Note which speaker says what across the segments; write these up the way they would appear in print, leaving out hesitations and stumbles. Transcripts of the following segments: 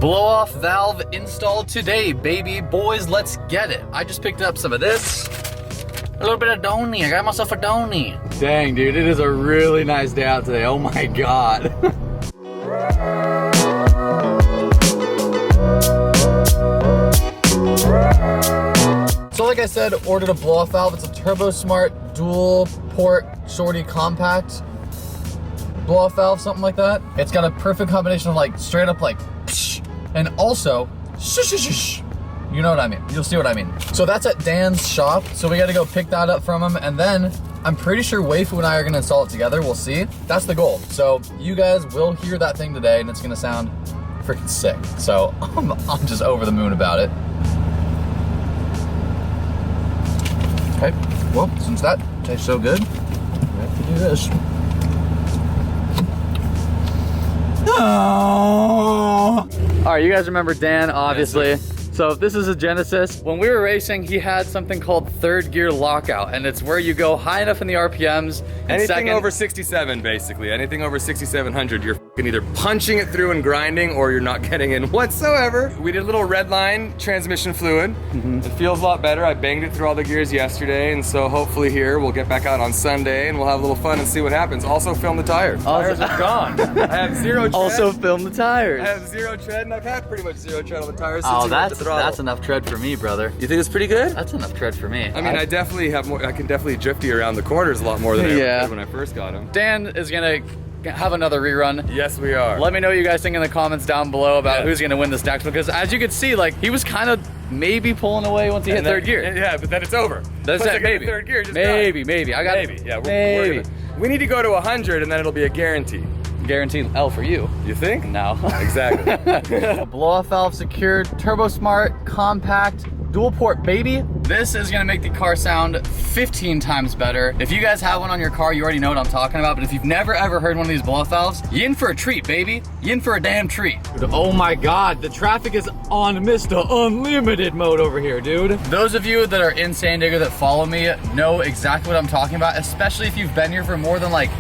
Speaker 1: Blow-off valve installed today, baby. Boys, let's get it. I just picked up some of this. A little bit of Donny. I got myself a Donny. Dang, dude, it is a really nice day out today. Oh my God. So like I said, ordered a blow-off valve. It's a Turbo Smart dual port shorty compact blow-off valve, something like that. It's got a perfect combination of like straight up like psh, and also shh. You know what I mean. You'll see what I mean. So that's at Dan's shop. So we got to go pick that up from him, and then I'm pretty sure Waifu and I are gonna install it together. We'll see. That's the goal. So you guys will hear that thing today, and it's gonna sound freaking sick. So I'm just over the moon about it. Okay. Well, since that tastes so good, we have to do this. Oh. All right, you guys remember Dan, obviously. Yes, so if this is a Genesis, when we were racing, he had something called third gear lockout, and it's where you go high enough in the RPMs.
Speaker 2: Anything over 67, basically. Anything over 6,700, you're either punching it through and grinding, or you're not getting in whatsoever. We did a little red line transmission fluid. It feels a lot better. I banged it through all the gears yesterday, and so hopefully here we'll get back out on Sunday and we'll have a little fun and see what happens. Also film the tires. Tires are gone. I have zero tread.
Speaker 1: Also film the tires.
Speaker 2: I have zero tread, and I've had pretty much zero tread on the tires since
Speaker 1: oh,
Speaker 2: you went to throttle.
Speaker 1: That's enough tread for me, brother.
Speaker 2: You think it's pretty good?
Speaker 1: That's enough tread for me.
Speaker 2: I mean, I definitely have more. I can definitely drifty around the corners a lot more than I ever did when I first got them.
Speaker 1: Dan is gonna have another rerun.
Speaker 2: Yes, we are.
Speaker 1: Let me know what you guys think in the comments down below about who's gonna win this next one, because as you can see, like, he was kind of maybe pulling away once he hit third gear.
Speaker 2: Yeah, but then it's over.
Speaker 1: That's it, maybe.
Speaker 2: Third gear, just
Speaker 1: maybe. I got
Speaker 2: maybe. Yeah, we're gonna, we need to go to 100, and then it'll be a guarantee.
Speaker 1: Guaranteed L for you.
Speaker 2: You think?
Speaker 1: No.
Speaker 2: Exactly.
Speaker 1: Blow-off valve secured, Turbo Smart, compact, dual port, baby. This is gonna make the car sound 15 times better. If you guys have one on your car, you already know what I'm talking about, but if you've never ever heard one of these blow-off valves, you in for a treat, baby. You in for a damn treat. Oh my God, the traffic is on Mr. Unlimited mode over here, dude. Those of you that are in San Diego that follow me know exactly what I'm talking about, especially if you've been here for more than like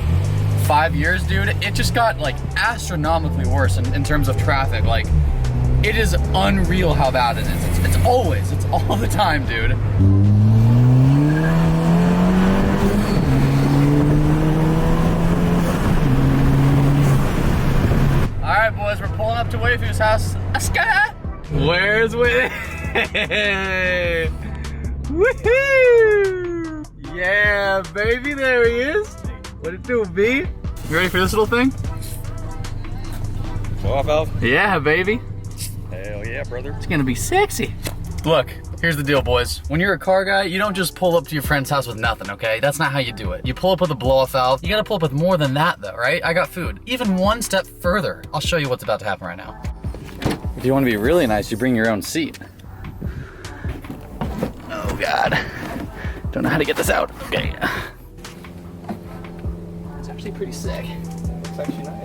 Speaker 1: 5 years, dude. It just got like astronomically worse in terms of traffic. Like, it is unreal how bad it is. It's all the time, dude. All right, boys, we're pulling up to Waifu's house. Where's Waifu? Woohoo! Yeah, baby, there he is. What it do, B? You ready for this little thing?
Speaker 2: Blow-off valve?
Speaker 1: Yeah, baby.
Speaker 2: Hell yeah, brother.
Speaker 1: It's gonna be sexy. Look, here's the deal, boys. When you're a car guy, you don't just pull up to your friend's house with nothing, okay? That's not how you do it. You pull up with a blow-off valve. You gotta pull up with more than that, though, right? I got food. Even one step further. I'll show you what's about to happen right now. If you want to be really nice, you bring your own seat. Oh, God. Don't know how to get this out. Okay. It's actually pretty sick.
Speaker 2: It's actually nice.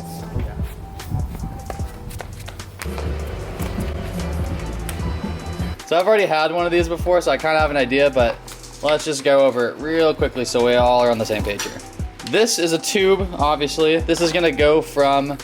Speaker 1: So I've already had one of these before, so I kind of have an idea, but let's just go over it real quickly so we all are on the same page here. This is a tube, obviously. This is gonna go from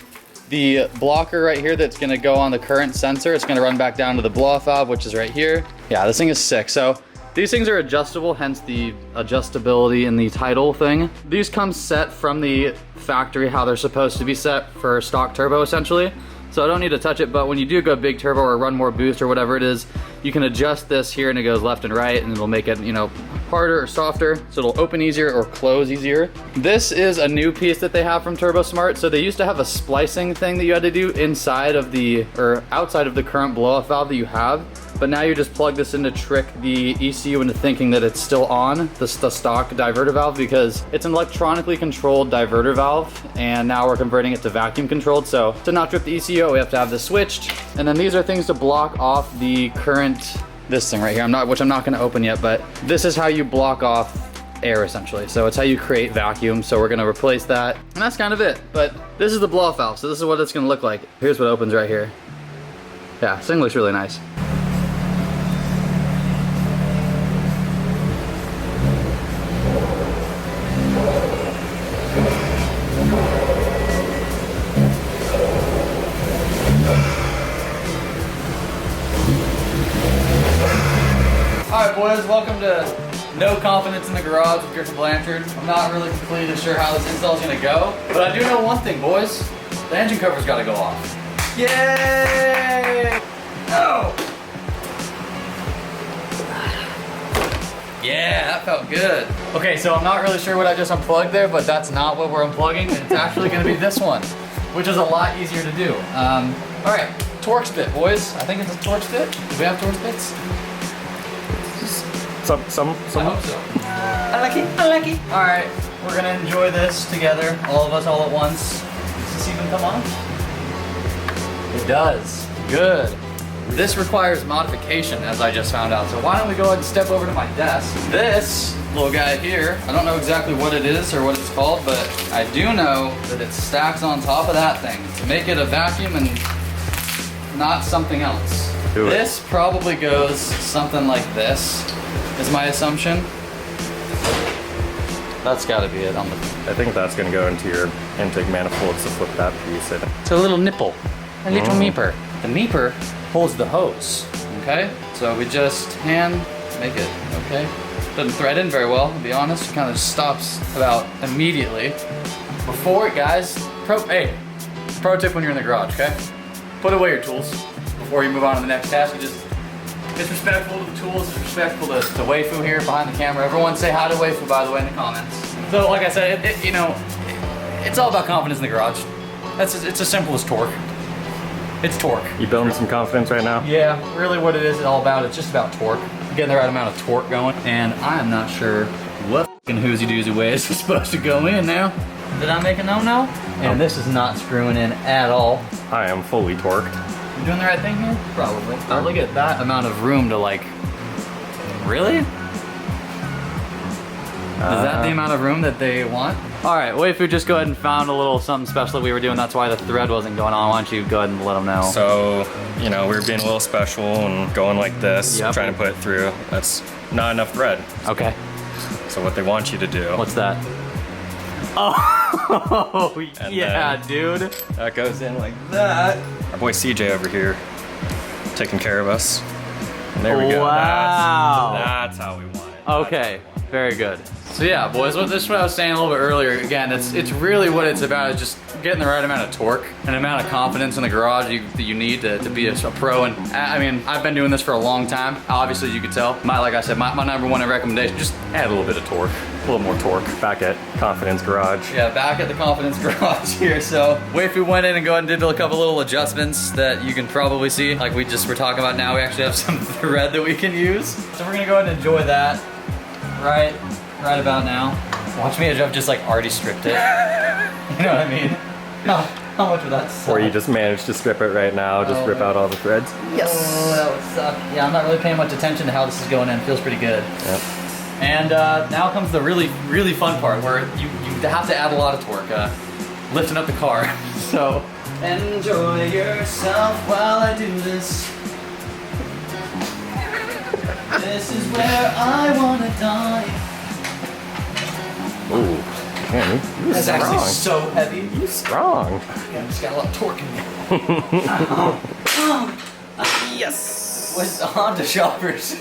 Speaker 1: the blocker right here that's gonna go on the current sensor. It's gonna run back down to the blow-off valve, which is right here. Yeah, this thing is sick. So these things are adjustable, hence the adjustability in the title thing. These come set from the factory, how they're supposed to be set for stock turbo, essentially. So I don't need to touch it, but when you do go big turbo or run more boost or whatever it is, you can adjust this here and it goes left and right, and it'll make it, you know, harder or softer, so it'll open easier or close easier. This is a new piece that they have from Turbo Smart. So they used to have a splicing thing that you had to do inside of the, or outside of the current blow-off valve that you have. But now you just plug this in to trick the ECU into thinking that it's still on, the stock diverter valve, because it's an electronically controlled diverter valve, and now we're converting it to vacuum controlled. So to not trip the ECU, we have to have this switched. And then these are things to block off the current, this thing right here, which I'm not gonna open yet, but this is how you block off air, essentially. So it's how you create vacuum. So we're gonna replace that, and that's kind of it. But this is the blow-off valve, so this is what it's gonna look like. Here's what opens right here. Yeah, this thing looks really nice. Alright boys, welcome to No Confidence in the Garage with Griffin Blanchard. I'm not really completely sure how this install is going to go, but I do know one thing, boys. The engine cover's got to go off. Yay! Oh! Yeah, that felt good. Okay, so I'm not really sure what I just unplugged there, but that's not what we're unplugging. It's actually going to be this one, which is a lot easier to do. Alright, Torx bit, boys. I think it's a Torx bit. Do we have Torx bits?
Speaker 2: Some.
Speaker 1: I hope so. I like it. All right, we're gonna enjoy this together, all of us, all at once. Does this even come on? It does. Good. This requires modification, as I just found out. So why don't we go ahead and step over to my desk? This little guy here, I don't know exactly what it is or what it's called, but I do know that it stacks on top of that thing to make it a vacuum and not something else. This probably goes something like this. Is my assumption. That's gotta be it on the...
Speaker 3: I think that's gonna go into your intake manifold to flip that piece.
Speaker 1: It's a little nipple, a little meeper. The meeper holds the hose, okay? So we just hand make it, okay? Doesn't thread in very well, to be honest. It kind of stops about immediately. Before, guys, pro tip when you're in the garage, okay? Put away your tools before you move on to the next task. You just... It's respectful to the tools, it's respectful to Waifu here behind the camera. Everyone say hi to Waifu, by the way, in the comments. So, like I said, it's all about confidence in the garage. It's as simple as torque. It's torque.
Speaker 3: You building some confidence right now?
Speaker 1: Yeah, really what it is all about, it's just about torque. Getting the right amount of torque going. And I am not sure what f***ing Hoozy Doozy way is supposed to go in now. Did I make a no-no? And this is not screwing in at all.
Speaker 3: I am fully torqued.
Speaker 1: You doing the right thing here? Probably. Oh, look at that amount of room to like... Really? Is that the amount of room that they want? All right, Waifu just go ahead and found a little something special that we were doing. That's why the thread wasn't going on. Why don't you go ahead and let them know?
Speaker 3: So, we were being a little special and going like this, trying to put it through. That's not enough thread.
Speaker 1: Okay.
Speaker 3: So what they want you to do...
Speaker 1: What's that? Oh, yeah, dude.
Speaker 3: That goes in like that. Our boy CJ over here taking care of us. And there we go.
Speaker 1: Wow.
Speaker 3: That's how we want it.
Speaker 1: Okay, very good. So yeah, boys, this is what I was saying a little bit earlier. Again, it's really what it's about, is just getting the right amount of torque and amount of confidence in the garage that you need to be a pro. And I mean, I've been doing this for a long time. Obviously, you could tell. Like I said, my number one recommendation, just add a little bit of torque. A little more torque.
Speaker 3: Back at Confidence Garage.
Speaker 1: Yeah, back at the Confidence Garage here. So Waifu went in and go ahead and did a couple little adjustments that you can probably see. Like we just were talking about now, we actually have some thread that we can use. So we're gonna go ahead and enjoy that right about now. Watch me, I've just like already stripped it. You know what I mean? How much would that suck?
Speaker 3: Or you just managed to strip it right now, just rip out all the threads.
Speaker 1: Yes. Oh, that would suck. Yeah, I'm not really paying much attention to how this is going in. It feels pretty good.
Speaker 3: Yep.
Speaker 1: And now comes the really fun part where you have to add a lot of torque, lifting up the car. So enjoy yourself while I do this. This is where I wanna die.
Speaker 3: Ooh, man, you're
Speaker 1: That's
Speaker 3: strong.
Speaker 1: actually so heavy.
Speaker 3: You're strong.
Speaker 1: Yeah, I just got a lot of torque in me. Yes! With the Honda shoppers.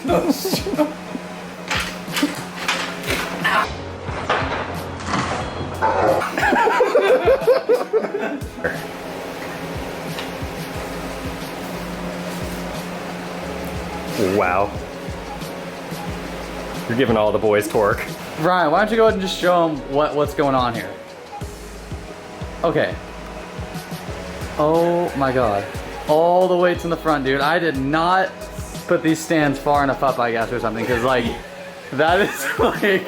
Speaker 3: Wow. You're giving all the boys torque.
Speaker 1: Ryan, why don't you go ahead and just show them what's going on here? Okay. Oh my god. All the weights in the front, dude. I did not put these stands far enough up, I guess, or something, because like, that is like,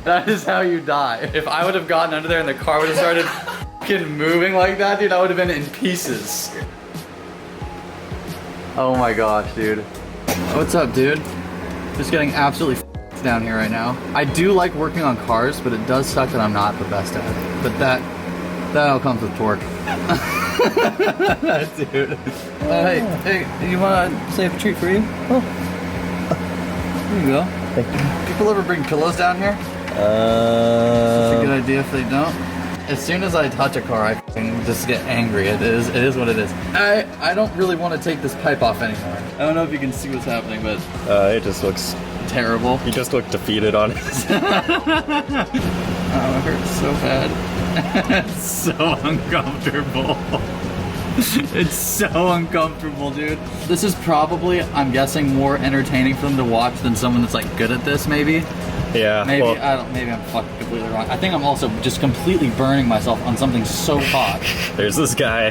Speaker 1: that is how you die. If I would have gotten under there and the car would have started fucking moving like that, dude, I would have been in pieces. Oh my gosh, dude. What's up, dude? Just getting absolutely down here right now. I do like working on cars, but it does suck that I'm not the best at it. But that all comes with torque. Dude. Hey, you want to save a treat for you? Oh. Here you go.
Speaker 3: Thank you.
Speaker 1: People ever bring pillows down here? It's a good idea if they don't. As soon as I touch a car, I just get angry. It is what it is. I don't really want to take this pipe off anymore. I don't know if you can see what's happening, but
Speaker 3: it just looks
Speaker 1: terrible.
Speaker 3: He just looked defeated on it.
Speaker 1: Oh, it hurts so bad. It's so uncomfortable. It's so uncomfortable, dude. This is probably, I'm guessing, more entertaining for them to watch than someone that's like good at this, maybe.
Speaker 3: Yeah.
Speaker 1: Maybe,
Speaker 3: well,
Speaker 1: I don't, maybe I'm fucking completely wrong. I think I'm also just completely burning myself on something so hot.
Speaker 3: there's this guy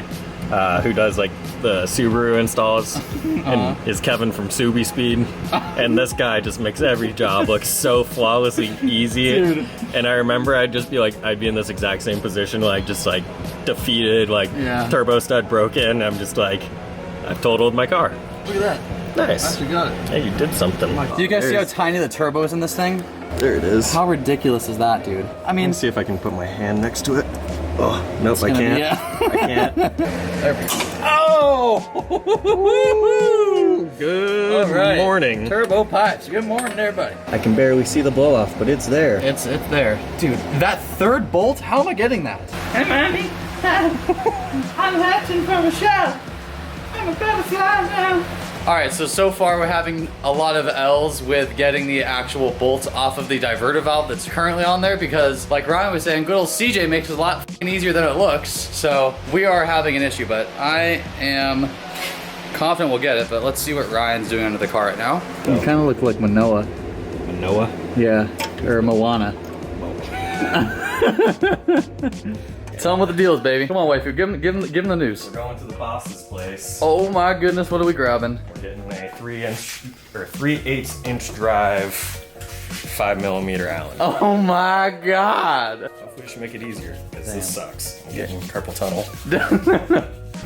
Speaker 3: who does like the Subaru installs, and is Kevin from Subi Speed, and this guy just makes every job look so flawlessly easy.
Speaker 1: Dude.
Speaker 3: And I remember I'd just be like, I'd be in this exact same position, like just like defeated, like turbo stud broken. I'm just like, I've totaled my car.
Speaker 1: Look at that.
Speaker 3: Nice.
Speaker 1: Actually got it.
Speaker 3: Hey, you did something.
Speaker 1: Do you guys see how tiny the turbo is in this thing?
Speaker 3: There it is.
Speaker 1: How ridiculous is that, dude? I mean,
Speaker 3: Let me see if I can put my hand next to it. Oh, nope, I can't. I can't.
Speaker 1: There we go.
Speaker 3: Oh! Good morning.
Speaker 1: Turbo pipes. Good morning, everybody.
Speaker 3: I can barely see the blow off, but it's there.
Speaker 1: It's there. Dude, that third bolt, how am I getting that?
Speaker 4: Hey, Mommy, I'm hatching from a shell. I'm a butterfly now.
Speaker 1: All right, so far we're having a lot of L's with getting the actual bolts off of the diverter valve that's currently on there because, like Ryan was saying, good old CJ makes it a lot f***ing easier than it looks. So we are having an issue, but I am confident we'll get it. But let's see what Ryan's doing under the car right now. You kind of look like Manoa.
Speaker 3: Noah?
Speaker 1: Yeah, or Moana. Tell him what the deal is, baby. Come on, waifu, give him the news.
Speaker 3: We're going to the boss's place.
Speaker 1: Oh my goodness, what are we grabbing?
Speaker 3: We're getting a 3/8 inch drive, 5mm Allen.
Speaker 1: Oh my god.
Speaker 3: Hopefully we should make it easier, because this sucks. I'm getting carpal tunnel.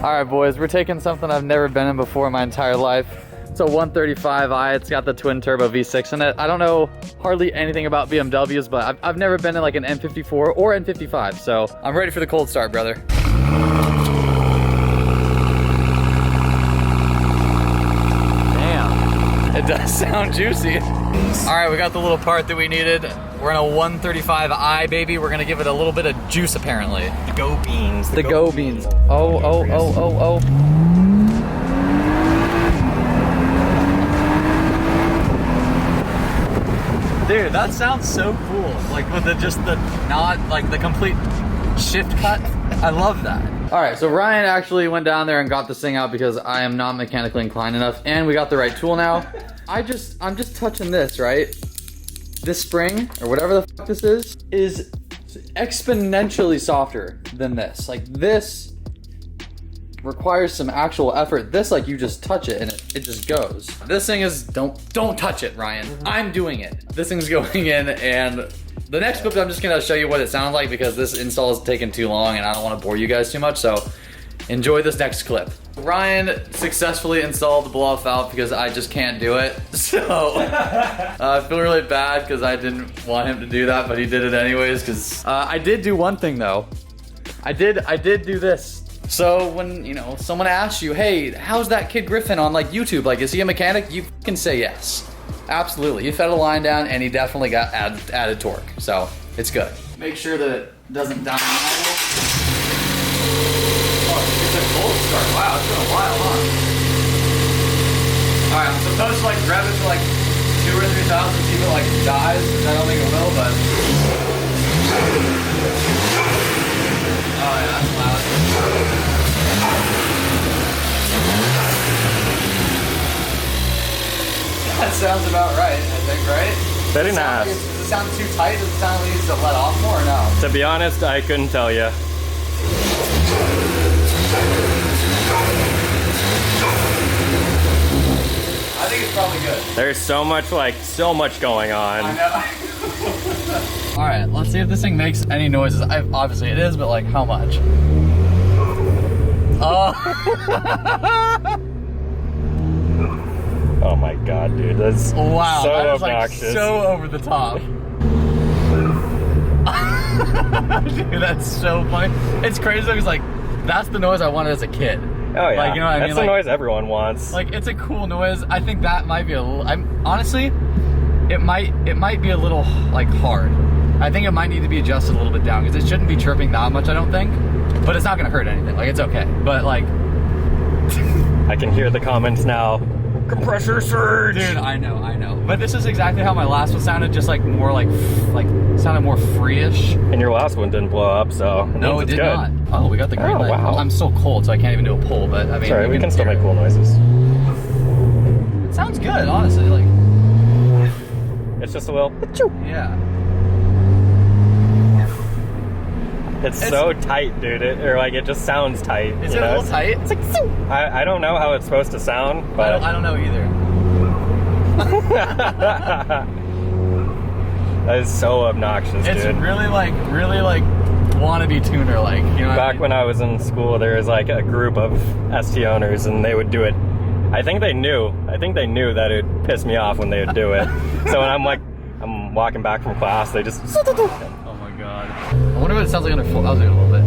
Speaker 1: All right, boys, we're taking something I've never been in before in my entire life. It's a 135i. It's got the twin turbo V6 in it. I don't know hardly anything about BMWs, but I've never been in like an M54 or N55, so I'm ready for the cold start, brother. Damn, it does sound juicy. All right, we got the little part that we needed. We're in a 135i, baby. We're gonna give it a little bit of juice, apparently.
Speaker 3: The Go Beans.
Speaker 1: The Go Beans. Oh. Dude, that sounds so cool. Like with the complete shift cut. I love that. All right, so Ryan actually went down there and got this thing out because I am not mechanically inclined enough, and we got the right tool now. I'm just touching this, right? This spring, or whatever the fuck this is exponentially softer than this. Like this requires some actual effort. This, like, you just touch it and it just goes. This thing is, don't touch it, Ryan. I'm doing it. This thing's going in, and the next clip I'm just gonna show you what it sounds like because this install is taking too long and I don't want to bore you guys too much, so enjoy this next clip. Ryan successfully installed the blow-off valve because I just can't do it. So I feel really bad because I didn't want him to do that, but he did it anyways because I did do one thing though. I did do this. So when, you know, someone asks you, hey, how's that kid Griffin on like YouTube? Like, is he a mechanic? You can say yes. Absolutely. He fed a line down and he definitely got added torque. So it's good. Make sure that it doesn't die. Oh, it's a cold start. Wow, it's been a while, huh? Alright, I'm supposed to like rev it to like 2,000 or 3,000 see if it like dies. I don't think it will, but oh yeah, that's loud. That sounds about right, I think, right?
Speaker 3: Very nice.
Speaker 1: Does it sound too tight? Does it sound like it needs to let off more or no?
Speaker 3: To be honest, I couldn't tell you.
Speaker 1: I think it's probably good.
Speaker 3: There's so much going on.
Speaker 1: I know. All right, let's see if this thing makes any noises. Obviously it is, but like how much? Oh.
Speaker 3: Oh my god, dude, that's
Speaker 1: Wow,
Speaker 3: so
Speaker 1: that is
Speaker 3: obnoxious.
Speaker 1: like so over the top. Dude, that's so funny. It's crazy though, because like that's the noise I wanted as a kid.
Speaker 3: Oh yeah,
Speaker 1: like, you know what I mean?
Speaker 3: That's the noise everyone wants.
Speaker 1: Like, it's a cool noise. I think that might be a little. Honestly, it might be a little like hard. I think it might need to be adjusted a little bit down because it shouldn't be chirping that much. I don't think, but it's not gonna hurt anything. Like, it's okay. But like,
Speaker 3: I can hear the comments now. compressor surge.
Speaker 1: Dude, I know. But this is exactly how my last one sounded, just like more like sounded more free-ish.
Speaker 3: And your last one didn't blow up, so
Speaker 1: No, it
Speaker 3: it's
Speaker 1: did
Speaker 3: good.
Speaker 1: not. Oh, we got the green
Speaker 3: Oh,
Speaker 1: light.
Speaker 3: wow.
Speaker 1: I'm still cold, so I can't even do a pull, but I mean...
Speaker 3: Sorry, we can still
Speaker 1: hear
Speaker 3: make
Speaker 1: it.
Speaker 3: cool noises.
Speaker 1: It sounds good, honestly, like...
Speaker 3: It's just a little.
Speaker 1: Yeah.
Speaker 3: It's so tight, dude. It just sounds tight.
Speaker 1: Is
Speaker 3: you
Speaker 1: it a
Speaker 3: know?
Speaker 1: little tight? It's like...
Speaker 3: I don't know how it's supposed to sound, but
Speaker 1: I don't know either.
Speaker 3: that is so obnoxious,
Speaker 1: It's
Speaker 3: dude.
Speaker 1: really like wannabe tuner like, you know what I
Speaker 3: Back
Speaker 1: mean?
Speaker 3: when I was in school, there was like a group of ST owners, and they would do it. I think they knew that it would piss me off when they would do it. So when I'm walking back from class, they just.
Speaker 1: Oh my god. I wonder what it sounds like under full. I'll do it a little bit.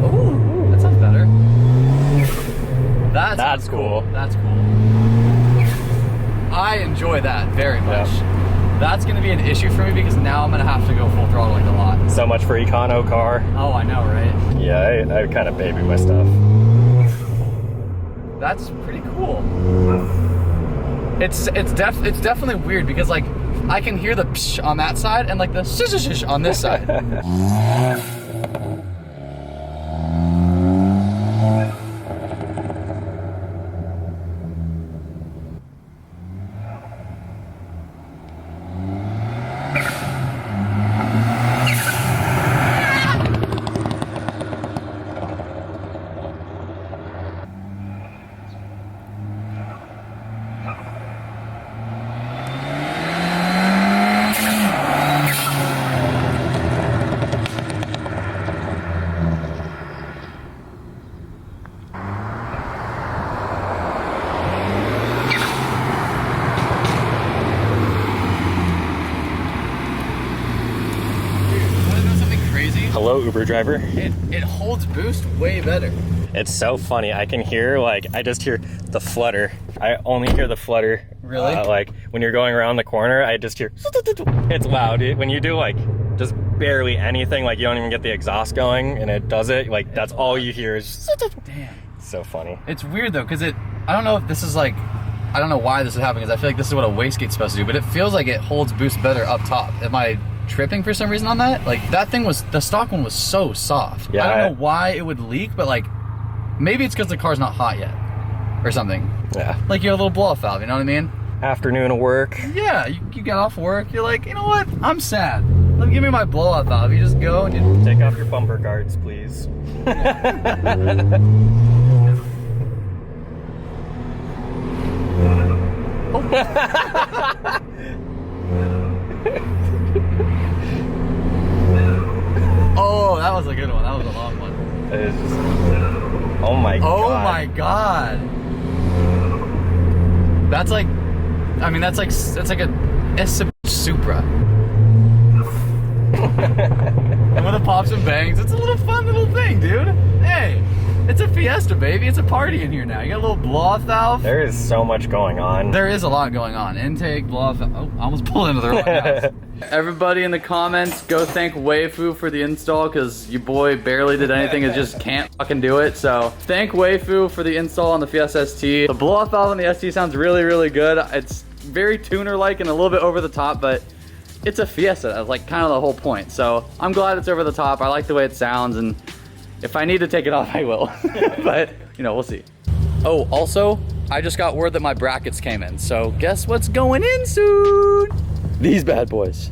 Speaker 1: Ooh, that sounds better.
Speaker 3: That's cool.
Speaker 1: That's cool. I enjoy that very much.
Speaker 3: Yeah.
Speaker 1: That's gonna be an issue for me because now I'm gonna have to go full throttle like a lot.
Speaker 3: So much for econo car.
Speaker 1: Oh, I know, right?
Speaker 3: Yeah, I kind of baby my stuff.
Speaker 1: That's pretty cool. It's definitely weird because like I can hear the psh on that side and like the shish on this side.
Speaker 3: Hello, Uber driver.
Speaker 1: It holds boost way better.
Speaker 3: It's so funny. I can hear, I just hear the flutter. I only hear the flutter.
Speaker 1: Really?
Speaker 3: When you're going around the corner, I just hear. It's loud. When you do, just barely anything, you don't even get the exhaust going, and it does it, that's all you hear is.
Speaker 1: Damn.
Speaker 3: It's so funny.
Speaker 1: It's weird though, because I don't know if this is I don't know why this is happening, because I feel like this is what a wastegate's supposed to do, but it feels like it holds boost better up top. Am I tripping for some reason on that? That thing the stock one was so soft.
Speaker 3: Yeah,
Speaker 1: I don't know why it would leak, but maybe it's because the car's not hot yet or something.
Speaker 3: Yeah.
Speaker 1: You have a little blow off valve, you know what I mean?
Speaker 3: Afternoon of work.
Speaker 1: Yeah, you got off work, you're like, you know what? I'm sad. Give me my blow off valve. You just go and you
Speaker 3: Take off your bumper guards, please.
Speaker 1: Oh, that was a good one. That was a long one.
Speaker 3: It's just, oh my god.
Speaker 1: Oh my god. That's like a Supra. And with the pops and bangs, it's a little fun little thing, dude. Hey, it's a Fiesta, baby. It's a party in here now. You got a little blow-off valve.
Speaker 3: There is so much going on.
Speaker 1: There is a lot going on. Intake, blow-off valve. Oh, I almost pulled into the wrong house. Everybody in the comments, go thank Weifu for the install, because your boy barely did anything and just can't fucking do it. So thank Weifu for the install on the Fiesta ST. The blow-off valve on the ST sounds really, really good. It's very tuner-like and a little bit over the top, but it's a Fiesta. That's kind of the whole point. So I'm glad it's over the top. I like the way it sounds, and if I need to take it off, I will. But, we'll see. Oh, also, I just got word that my brackets came in. So guess what's going in soon? These bad boys.